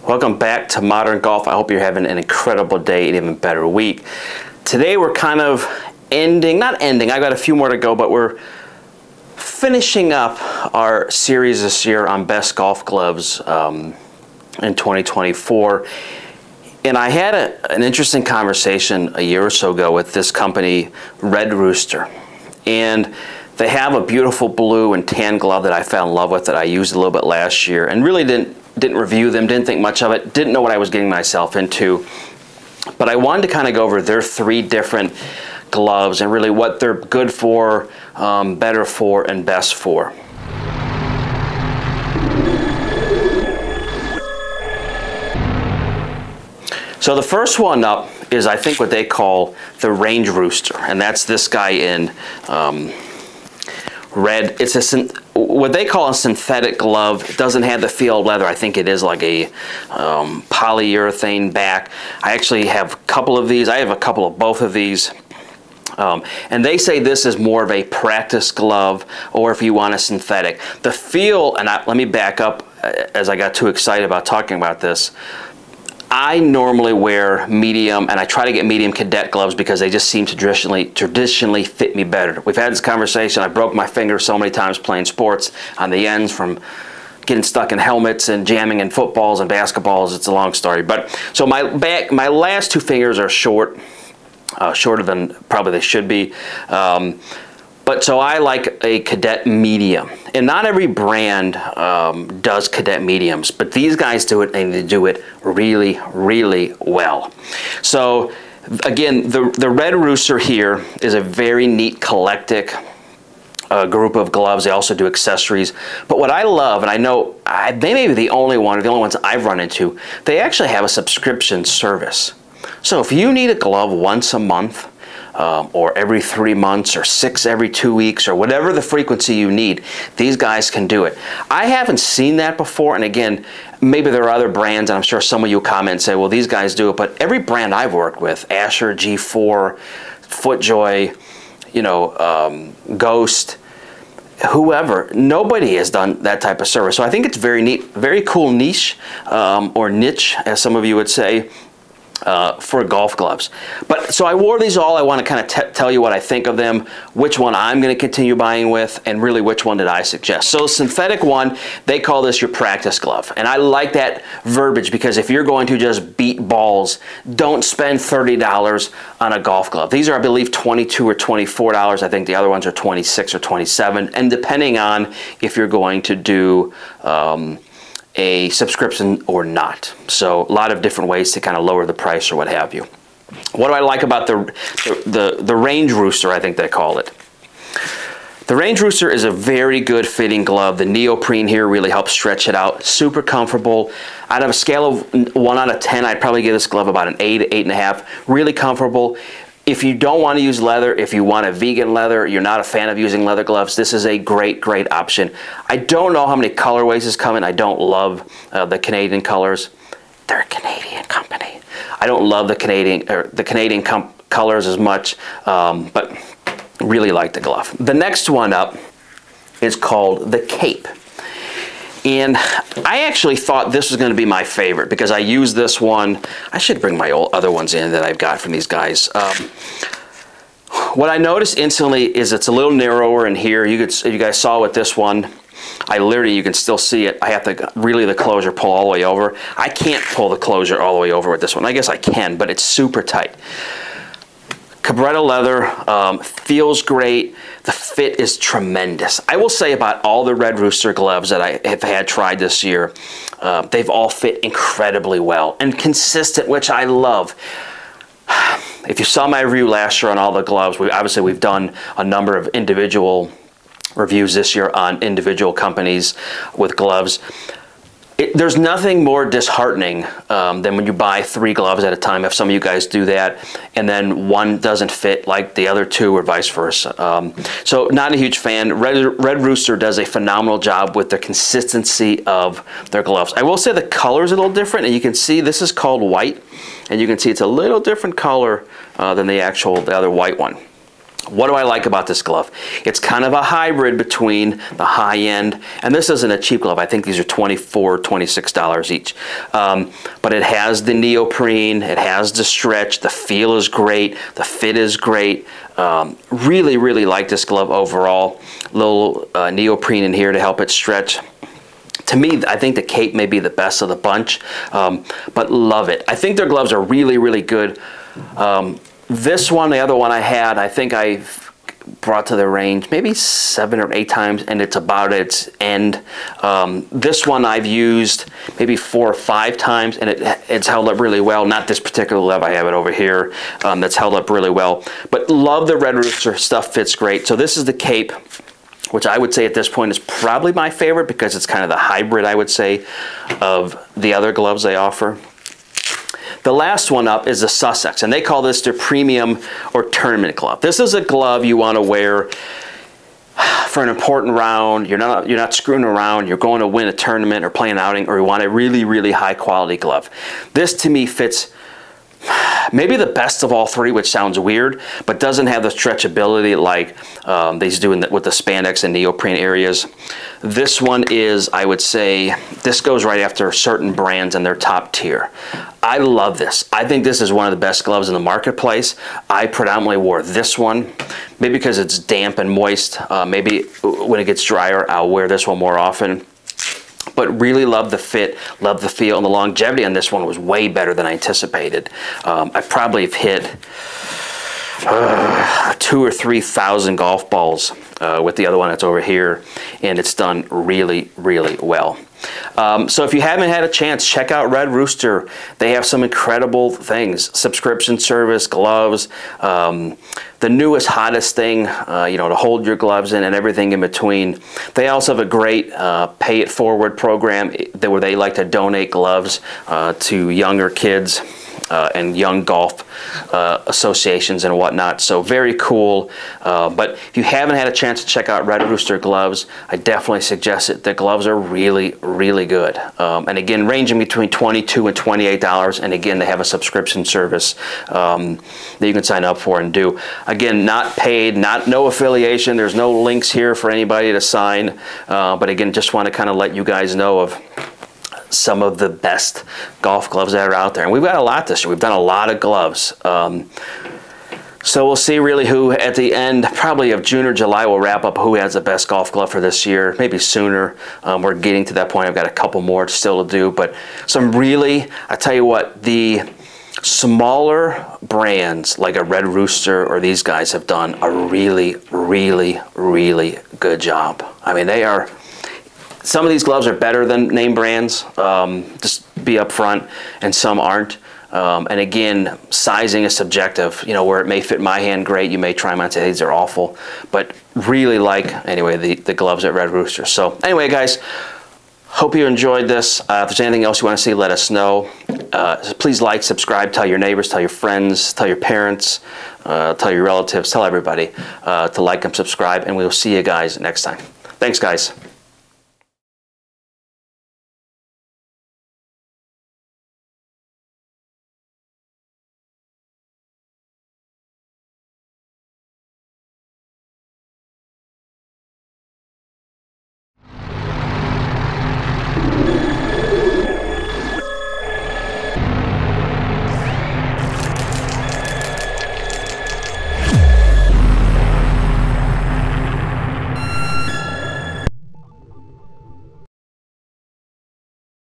Welcome back to Modern Golf. I hope you're having an incredible day and even better week. Today we're kind of not ending, I got a few more to go, but we're finishing up our series this year on best golf gloves in 2024. And I had an interesting conversation a year or so ago with this company, Red Rooster. And they have a beautiful blue and tan glove that I fell in love with that I used a little bit last year and really didn't review them, didn't think much of it, didn't know what I was getting myself into. But I wanted to kind of go over their 3 different gloves and really what they're good for, better for, and best for. So the first one up is, I think, what they call the Red Rooster, and that's this guy in red. It's what they call a synthetic glove. It doesn't have the feel of leather. I think it is like a polyurethane back. I actually have a couple of these. I have a couple of both of these. And they say this is more of a practice glove, or if you want a synthetic. The feel, and let me back up as I got too excited about talking about this. I normally wear medium, and I try to get medium cadet gloves because they just seem to traditionally fit me better. We've had this conversation. I broke my finger so many times playing sports on the ends from getting stuck in helmets and jamming in footballs and basketballs. It's a long story. But so my last 2 fingers are shorter than probably they should be. But so I like a cadet medium, and not every brand does cadet mediums, but these guys do it, and they do it really, really well. So again, the Red Rooster here is a very neat eclectic group of gloves. They also do accessories. But what I love, and I know they may be the only ones I've run into, they actually have a subscription service. So if you need a glove once a month, or every 3 months, or 6 every 2 weeks, or whatever the frequency you need, these guys can do it. I haven't seen that before, and again, maybe there are other brands, and I'm sure some of you comment and say, well, these guys do it, but every brand I've worked with, Asher, G4, FootJoy, you know, Ghost, whoever, nobody has done that type of service. So I think it's very neat, very cool niche, or niche, as some of you would say, for golf gloves. But so I wore these all. I want to kind of tell you what I think of them, which one I'm going to continue buying with, and really which one did I suggest. So synthetic one, they call this your practice glove, and I like that verbiage because if you're going to just beat balls, don't spend $30 on a golf glove. These are, I believe, $22 or $24. I think the other ones are $26 or $27, and depending on if you're going to do a subscription or not. So a lot of different ways to kind of lower the price or what have you. What do I like about the Red Rooster, I think they call it. The Red Rooster is a very good fitting glove. The neoprene here really helps stretch it out. Super comfortable. Out of a scale of 1 out of 10, I'd probably give this glove about an 8, 8.5. Really comfortable. If you don't want to use leather, if you want a vegan leather, you're not a fan of using leather gloves, this is a great, great option. I don't know how many colorways this come in. I don't love the Canadian colors. They're a Canadian company. I don't love the Canadian colors as much, but really like the glove. The next one up is called the Cape. And I actually thought this was going to be my favorite because I use this one. I should bring my other ones in that I've got from these guys. What I noticed instantly is it's a little narrower in here. You guys saw with this one, you can still see it. I have to really the closure pull all the way over. I can't pull the closure all the way over with this one. I guess I can, but it's super tight. Cabretta leather, feels great. The fit is tremendous. I will say about all the Red Rooster gloves that I have had tried this year, they've all fit incredibly well and consistent, which I love. If you saw my review last year on all the gloves, obviously we've done a number of individual reviews this year on individual companies with gloves. There's nothing more disheartening than when you buy 3 gloves at a time, if some of you guys do that, and then one doesn't fit like the other 2 or vice versa. So not a huge fan. Red Rooster does a phenomenal job with the consistency of their gloves. I will say the color is a little different, and you can see this is called white, and you can see it's a little different color than the other white one. What do I like about this glove? It's kind of a hybrid between the high end, and this isn't a cheap glove. I think these are $24, $26 each. But it has the neoprene, it has the stretch, the feel is great, the fit is great. Really, really like this glove overall. Little neoprene in here to help it stretch. To me, I think the Cape may be the best of the bunch, but love it. I think their gloves are really, really good. This one, the other one I had, I think I've brought to the range maybe 7 or 8 times, and it's about its end. This one I've used maybe 4 or 5 times, and it's held up really well. Not this particular glove, I have it over here, that's held up really well. But love the Red Rooster, stuff fits great. So this is the Cape, which I would say at this point is probably my favorite because it's kind of the hybrid, I would say, of the other gloves they offer. The last one up is the Sussex, and they call this their premium or tournament glove. This is a glove you want to wear for an important round. You're not screwing around. You're going to win a tournament or play an outing, or you want a really, really high quality glove. This to me fits maybe the best of all three, which sounds weird, but doesn't have the stretchability like these do with the spandex and neoprene areas. This one is, I would say, this goes right after certain brands in their top tier. I love this. I think this is one of the best gloves in the marketplace. I predominantly wore this one, maybe because it's damp and moist. Maybe when it gets drier, I'll wear this one more often. But really love the fit, love the feel, and the longevity on this one was way better than I anticipated. I probably have hit 2,000 or 3,000 golf balls with the other one that's over here, and it's done really, really well. So if you haven't had a chance, check out Red Rooster. They have some incredible things: subscription service, gloves, the newest, hottest thing, to hold your gloves in and everything in between. They also have a great pay it forward program where they like to donate gloves to younger kids and young golf associations and whatnot. So very cool. But if you haven't had a chance to check out Red Rooster gloves, I definitely suggest it. The gloves are really, really good. And again, ranging between $22 and $28. And again, they have a subscription service that you can sign up for and do. Again, not paid, no affiliation. There's no links here for anybody to sign. But again, just want to kind of let you guys know of some of the best golf gloves that are out there. And we've got a lot this year. We've done a lot of gloves. So we'll see really who at the end, probably of June or July, we'll wrap up who has the best golf glove for this year, maybe sooner. We're getting to that point. I've got a couple more still to do, but some really, I tell you what, the smaller brands like a Red Rooster or these guys have done a really, really, really good job. I mean, they are, some of these gloves are better than name brands, just be upfront, and some aren't. And again, sizing is subjective. Where it may fit my hand great, you may try them on and say these are awful. But really like, anyway, the gloves at Red Rooster. So anyway, guys, hope you enjoyed this. If there's anything else you want to see, let us know. Please like, subscribe, tell your neighbors, tell your friends, tell your parents, tell your relatives, tell everybody to like and subscribe. And we'll see you guys next time. Thanks, guys.